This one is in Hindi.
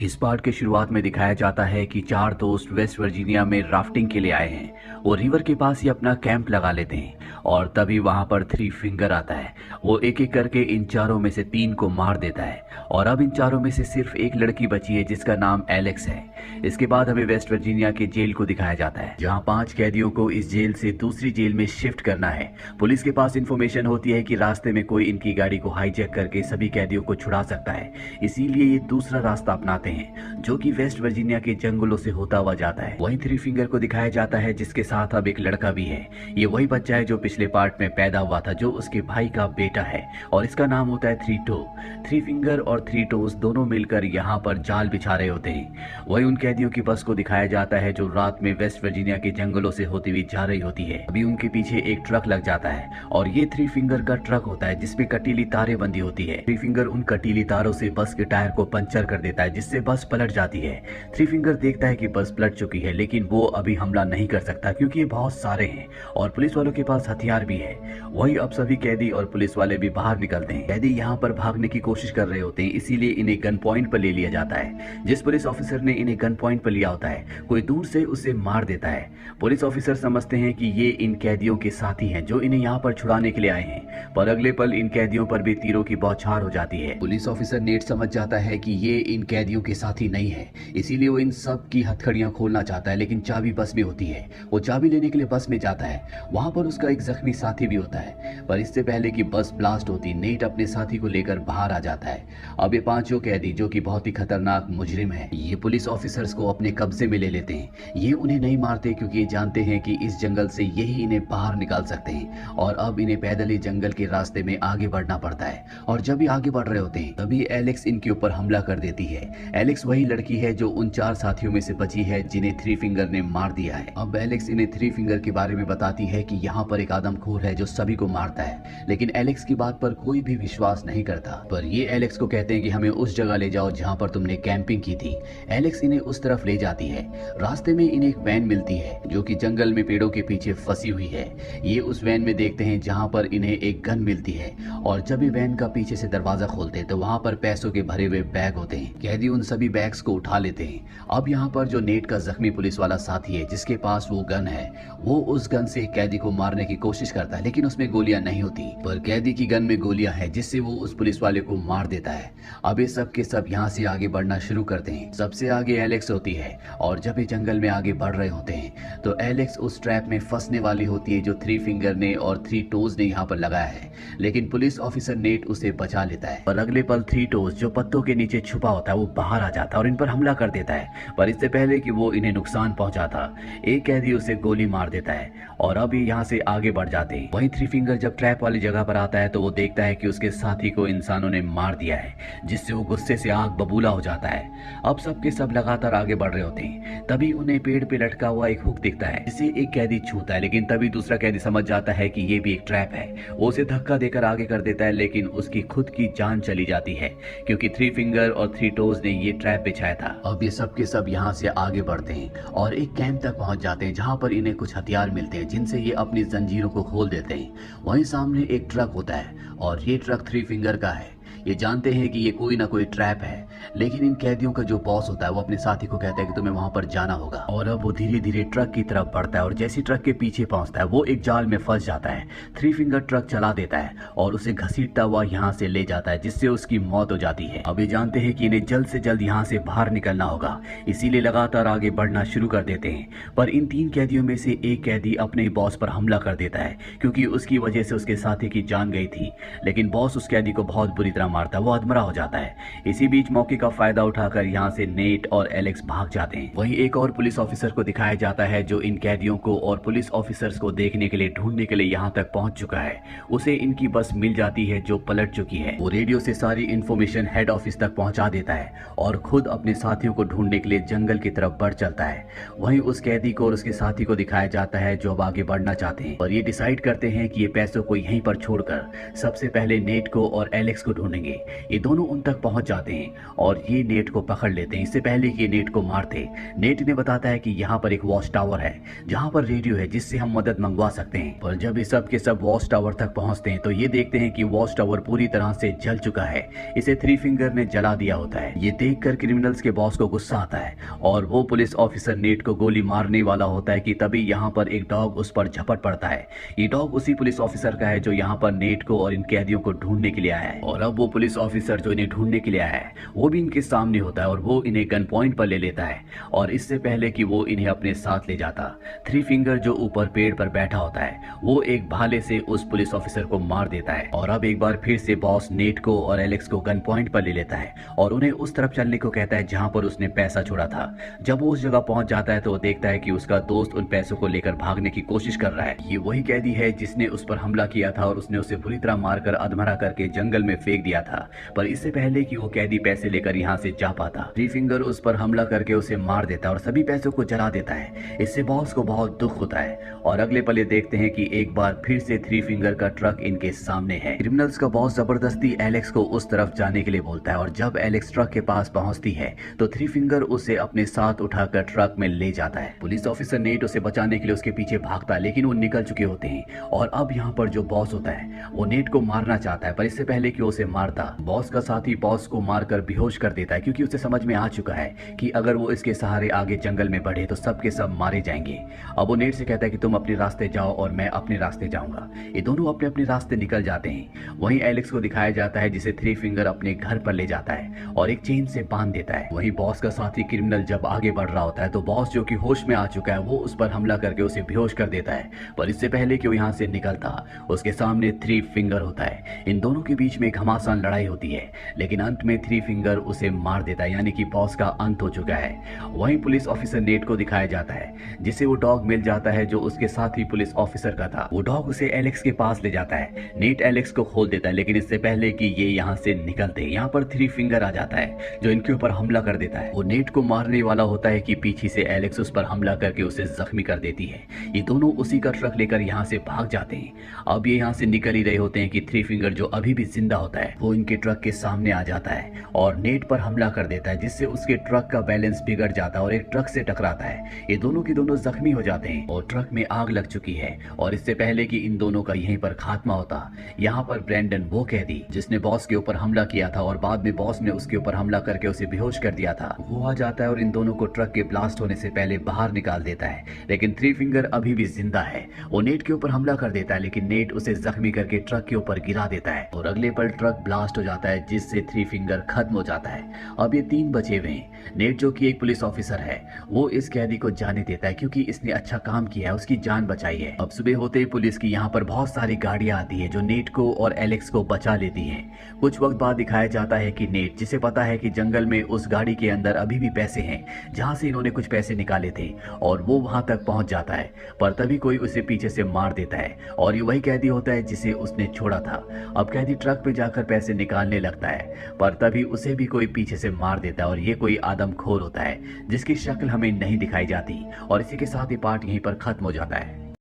इस पार्ट के शुरुआत में दिखाया जाता है कि चार दोस्त वेस्ट वर्जीनिया में राफ्टिंग के लिए आए हैं। वो रिवर के पास ही अपना कैंप लगा लेते हैं और तभी वहां पर थ्री फिंगर आता है। वो एक एक करके इन चारों में से तीन को मार देता है और अब इन चारों में से सिर्फ एक लड़की बची है जिसका नाम एलेक्स है। इसके बाद हमें वेस्ट वर्जीनिया के जेल को दिखाया जाता है जहाँ 5 कैदियों को इस जेल से दूसरी जेल में शिफ्ट करना है। पुलिस के पास इंफॉर्मेशन होती है कि रास्ते में कोई इनकी गाड़ी को हाईजैक करके सभी कैदियों को छुड़ा सकता है, इसीलिए ये दूसरा रास्ता अपनाते हैं जो कि वेस्ट वर्जीनिया के जंगलों से होता हुआ जाता है। वहीं थ्री फिंगर को दिखाया जाता है जिसके साथ अब एक लड़का भी है। ये वही बच्चा है जो पिछले पार्ट में पैदा हुआ था, जो उसके भाई का बेटा है और इसका नाम होता है थ्री टो। थ्री फिंगर और थ्री टोज दोनों मिलकर यहाँ पर जाल बिछा रहे होते हैं। वही उन कैदियों की बस को दिखाया जाता है जो रात में वेस्ट वर्जीनिया के जंगलों से होती हुई जा रही होती है। अभी उनके पीछे एक ट्रक लग जाता है और ये थ्री फिंगर का ट्रक होता है जिसमें कटीली तारें बंधी होती है। थ्री फिंगर उन कटीली तारों से बस के टायर को पंचर कर देता है जिससे बस पलट जाती है। थ्री फिंगर देखता है कि बस पलट चुकी है लेकिन वो अभी हमला नहीं कर सकता क्योंकि ये बहुत सारे हैं और पुलिस वालों के पास हथियार भी है। वही अब सभी कैदी और पुलिस वाले भी बाहर निकलते हैं। कैदी यहाँ पर भागने की कोशिश कर रहे होते हैं, इसीलिए इन्हें गन पॉइंट पर ले लिया जाता है। जिस पुलिस ऑफिसर ने इन्हें गन पॉइंट पर लिया होता है कोई दूर से उसे मार देता है। पुलिस ऑफिसर समझते हैं कि ये इन कैदियों के साथी हैं जो इन्हें यहाँ पर छुड़ाने के लिए आए हैं, पर अगले पल इन कैदियों पर भी तीरों की बौछार हो जाती है। पुलिस ऑफिसर नेट समझ जाता है कि ये इन कैदियों के साथी नहीं है, इसीलिए वो इन सब की हथकड़ियां खोलना चाहता है, लेकिन चाबी बस में होती है। वो चाबी लेने के लिए बस में जाता है। वहां पर उसका एक जख्मी साथी भी होता है, पर इससे पहले कि बस ब्लास्ट होती नेट अपने साथी को लेकर बाहर आ जाता है। अब ये पांचों कैदी जो कि बहुत ही खतरनाक मुजरिम है, ये पुलिस ऑफिसर्स को अपने कब्जे में ले लेते हैं। ये उन्हें नहीं मारते क्योंकि ये जानते हैं कि इस जंगल से यही इन्हें बाहर निकाल सकते हैं और अब इन्हें पैदल ही जंगल के रास्ते में आगे बढ़ना पड़ता है। और जब ये आगे बढ़ रहे होते हैं तभी एलेक्स इनके ऊपर हमला कर देती है। एलेक्स वही लड़की है जो उन 4 साथियों में से बची है जिन्हें थ्री फिंगर ने मार दिया है। अब एलेक्स इन्हें थ्री फिंगर के बारे में बताती है कि यहाँ पर एक आदमखोर है जो सभी को मारता है, लेकिन एलेक्स की बात पर कोई भी विश्वास नहीं करता। पर ये एलेक्स को कहते हैं कि हमें उस जगह ले जाओ जहाँ पर तुमने कैंपिंग की थी। एलेक्स इन्हें उस तरफ ले जाती है। रास्ते में इन्हें एक वैन मिलती है जो कि जंगल में पेड़ों के पीछे फंसी हुई है। ये उस वैन में देखते हैं जहाँ पर इन्हें एक गन मिलती है और जब ये वैन का पीछे से दरवाजा खोलते हैं तो वहाँ पर पैसों के भरे हुए बैग होते हैं। कैदी उन सभी बैग्स को उठा लेते हैं। अब यहाँ पर जो नेट का जख्मी पुलिस वाला साथी है जिसके पास वो गन है, वो उस गन से कैदी को मारने की कोशिश करता है, लेकिन उसमें गोलियां नहीं होती, पर कैदी की गन में गोलियां हैं जिससे वो उस पुलिस वाले को मार देता है। अब ये सब के सब यहाँ से आगे बढ़ना शुरू करते हैं। सबसे आगे एलेक्स होती है और जब ये जंगल में आगे बढ़ रहे होते हैं तो एलेक्स उस ट्रैप में फंसने वाली होती है जो थ्री फिंगर ने और थ्री टोज ने यहाँ पर लगाया है, लेकिन पुलिस ऑफिसर नेट उसे बचा लेता है। पर अगले पल थ्री टोज जो पत्तों के नीचे छुपा होता है वो बाहर आ जाता है और इन पर हमला कर देता है, पर इससे पहले कि वो इन्हें नुकसान पहुंचाता एक कैदी उसे गोली मार देता है और अब ये यहाँ से आगे बढ़ जाते हैं। वहीं थ्री फिंगर जब ट्रैप वाली जगह पर आता है तो वो देखता है कि उसके साथी को इंसानों ने मार दिया है, जिससे वो गुस्से से आग बबूला हो जाता है। अब सबके सब लगातार आगे बढ़ रहे होते हैं, तभी उन्हें पेड़ पे लटका हुआ एक हुक दिखता है जिसे एक कैदी छूता है, लेकिन तभी दूसरा कैदी समझ जाता है कि ये भी एक ट्रैप है। वो उसे धक्का देकर आगे कर देता है, लेकिन उसकी खुद की जान चली जाती है क्योंकि थ्री फिंगर और थ्री टोज ने ये ट्रैप बिछाया था। अब ये सब के सब यहाँ से आगे बढ़ते हैं और एक कैंप तक पहुंच जाते हैं जहाँ पर इन्हें कुछ हथियार मिलते हैं जिनसे ये अपनी जंजीरों को खोल देते हैं। वहीं सामने एक ट्रक होता है और ये ट्रक थ्री फिंगर का है। ये जानते हैं कि ये कोई ना कोई ट्रैप है, लेकिन इन कैदियों का जो बॉस होता है वो अपने साथी को कहता है कि तुम्हें वहां पर जाना होगा। और अब वो धीरे धीरे ट्रक की तरफ बढ़ता है और जैसे ट्रक के पीछे पहुंचता है वो एक जाल में फंस जाता है। थ्री फिंगर ट्रक चला देता है और उसे घसीटता हुआ यहाँ से ले जाता है जिससे उसकी मौत हो जाती है। अब ये जानते हैं कि इन्हें जल्द से जल्द यहाँ से बाहर निकलना होगा, इसीलिए लगातार आगे बढ़ना शुरू कर देते हैं। पर इन 3 कैदियों में से एक कैदी अपने बॉस पर हमला कर देता है क्योंकि उसकी वजह से उसके साथी की जान गई थी, लेकिन बॉस उस कैदी को बहुत बुरी तरह मारता है, वो अधमरा हो जाता है। इसी बीच मौके का फायदा उठाकर यहाँ से नेट और एलेक्स भाग जाते हैं। वहीं एक और पुलिस ऑफिसर को दिखाया जाता है जो इन कैदियों को और पुलिस ऑफिसर्स को देखने के लिए ढूंढने के लिए यहाँ तक पहुंच चुका है। उसे इनकी बस मिल जाती है जो पलट चुकी है। वो रेडियो से सारी इंफॉर्मेशन हेड ऑफिस तक पहुंचा देता है और खुद अपने साथियों को ढूंढने के लिए जंगल की तरफ बढ़ चलता है। वहीं उस कैदी को और उसके साथी को दिखाया जाता है जो अब आगे बढ़ना चाहते हैं और ये डिसाइड करते हैं कि ये पैसों को यहीं पर छोड़कर सबसे पहले नेट को और एलेक्स को ढूंढेंगे। जाएंगे। ये दोनों उन तक पहुंच जाते हैं और ये नेट को पकड़ लेते हैं। इससे पहले कि नेट को मारते, नेट इन्हें बताता है कि यहाँ पर एक वॉच टावर है जहाँ पर रेडियो है जिससे हम मदद मंगवा सकते हैं। पर जब ये सब के सब वॉच टावर तक पहुंचते हैं तो ये देखते हैं कि वॉच टावर पूरी तरह से जल चुका है। इसे थ्री फिंगर ने जला दिया होता है। ये देखकर क्रिमिनल्स के बॉस को गुस्सा आता है और वो पुलिस ऑफिसर नेट को गोली मारने वाला होता है कि तभी यहाँ पर एक डॉग उस पर झपट पड़ता है। ये डॉग उसी पुलिस ऑफिसर का है जो यहाँ पर नेट को और इन कैदियों को ढूंढने के लिए आया है। और अब वो पुलिस ऑफिसर जो इन्हें ढूंढने के लिए आया है वो भी इनके सामने होता है और वो इन्हें गन पॉइंट पर ले लेता है। और इससे पहले कि वो इन्हें अपने साथ ले जाता, थ्री फिंगर जो ऊपर पेड़ पर बैठा होता है वो एक भाले से उस पुलिस ऑफिसर को मार देता है। और अब एक बार फिर से बॉस नेट को और एलेक्स को गन पॉइंट पर ले लेता है और उन्हें उस तरफ चलने को कहता है जहां पर उसने पैसा छोड़ा था। जब वो उस जगह पहुंच जाता है तो वो देखता है कि उसका दोस्त उन पैसों को लेकर भागने की कोशिश कर रहा है। ये वही कैदी है जिसने उस पर हमला किया था और उसने उसे बुरी तरह मारकर अधमरा करके जंगल में फेंक दिया था। पर इससे पहले कि वो कैदी पैसे लेकर यहाँ से जा पाता, थ्री फिंगर उस पर हमला करके उसे मार देता है और सभी पैसों को जला देता है। इससे बॉस को बहुत दुख होता है और अगले पल देखते हैं कि एक बार फिर से थ्री फिंगर का ट्रक इनके सामने है। क्रिमिनल्स का बॉस जबरदस्ती एलेक्स को उस तरफ जाने के लिए बोलता है और जब एलेक्स ट्रक के पास पहुंचती है तो थ्री फिंगर उसे अपने साथ उठाकर ट्रक में ले जाता है। पुलिस ऑफिसर नेट उसे बचाने के लिए उसके पीछे भागता है लेकिन वो निकल चुके होते हैं। और अब यहाँ पर जो बॉस होता है वो नेट को मारना चाहता है पर इससे पहले कि उसे मारता, बॉस का साथी बॉस को मारकर बेहोश कर देता है क्योंकि उसे समझ में आ चुका है कि अगर वो इसके सहारे आगे जंगल में बढ़े तो सब के सब मारे जाएंगे। अब वो नेट से कहता है कि तुम अपने रास्ते जाओ और मैं अपने रास्ते जाऊंगा। ये दोनों अपने अपने रास्ते निकल जाते हैं। वहीं एलेक्स को दिखाया जाता है जिसे थ्री फिंगर अपने घर पर ले जाता है और एक चेन से बांध देता है। वहीं बॉस का साथी क्रिमिनल जब आगे बढ़ रहा होता है तो बॉस जो कि होश में आ चुका है वो उस पर हमला करके उसे बेहोश कर देता है। पर इससे पहले कि वो यहाँ से निकलता उसके सामने थ्री फिंगर होता है। इन दोनों के बीच में एक घमासान लड़ाई होती है लेकिन अंत में थ्री फिंगर उसे मार देता है, यानी कि बॉस का अंत हो चुका है। वहीं पुलिस ऑफिसर नेट को दिखाया जाता है जिसे वो डॉग मिल जाता है जो उसके साथी पुलिस ऑफिसर का था। वो डॉग उसे एलेक्स के पास ले जाता है। नेट एलेक्स को खोल देता है लेकिन इससे पहले कि ये यहाँ से निकलते यहाँ पर थ्री फिंगर आ जाता है जो इनके ऊपर हमला कर देता है। वो नेट को मारने वाला होता है कि पीछे से एलेक्स उस पर हमला करके उसे जख्मी कर देती है। ये दोनों उसी का ट्रक लेकर यहाँ से भाग जाते हैं। अब ये यहाँ से निकल ही रहे होते हैं कि थ्री फिंगर जो अभी भी जिंदा होता है वो इनके ट्रक के सामने आ जाता है और नेट पर हमला कर देता है जिससे उसके ट्रक का बैलेंस बिगड़ जाता है और एक ट्रक से टकराता है। ये दोनों के दोनों जख्मी हो जाते हैं और ट्रक में आग लग चुकी है। और इससे पहले कि इन दोनों का यहीं पर खात्मा होता, यहाँ पर ब्रैंडन वो कैदी जिसने बॉस के ऊपर हमला किया था और बाद में बॉस ने उसके ऊपर हमला करके उसे बेहोश कर दिया था, वो आ जाता है और इन दोनों को ट्रक के ब्लास्ट होने से पहले बाहर निकाल देता है। लेकिन थ्री फिंगर अभी भी जिंदा है। वो नेट के ऊपर हमला कर देता है लेकिन नेट उसे जख्मी करके ट्रक के ऊपर गिरा देता है और अगले पल ट्रक ब्लास्ट हो जाता है जिससे थ्री फिंगर खत्म हो जाता है। अब ये तीन बचे हुए हैं। नेट जो कि एक पुलिस ऑफिसर है वो इस कैदी को जाने देता है क्योंकि इसने अच्छा काम किया है, उसकी जान बचाई है। अब सुबह होते ही पुलिस की यहाँ पर बहुत सारी गाड़ियां आती है जो नेट को और एलेक्स को बचा लेती हैं। कुछ वक्त बाद दिखाया जाता है कि नेट, जिसे पता है कि जंगल में उस गाड़ी के अंदर अभी भी पैसे हैं जहां से इन्होंने कुछ पैसे निकाले थे, और वो वहां तक पहुंच जाता है। पर तभी कोई उसे पीछे से मार देता है और ये वही कैदी होता है जिसे उसने छोड़ा था। अब कैदी ट्रक पे जाकर पैसे निकालने लगता है पर तभी उसे भी कोई पीछे से मार देता है और ये कोई आदमखोर होता है जिसकी शक्ल हमें नहीं दिखाई जाती। और इसी के साथ ये पार्ट यहीं पर खत्म हो जाता है।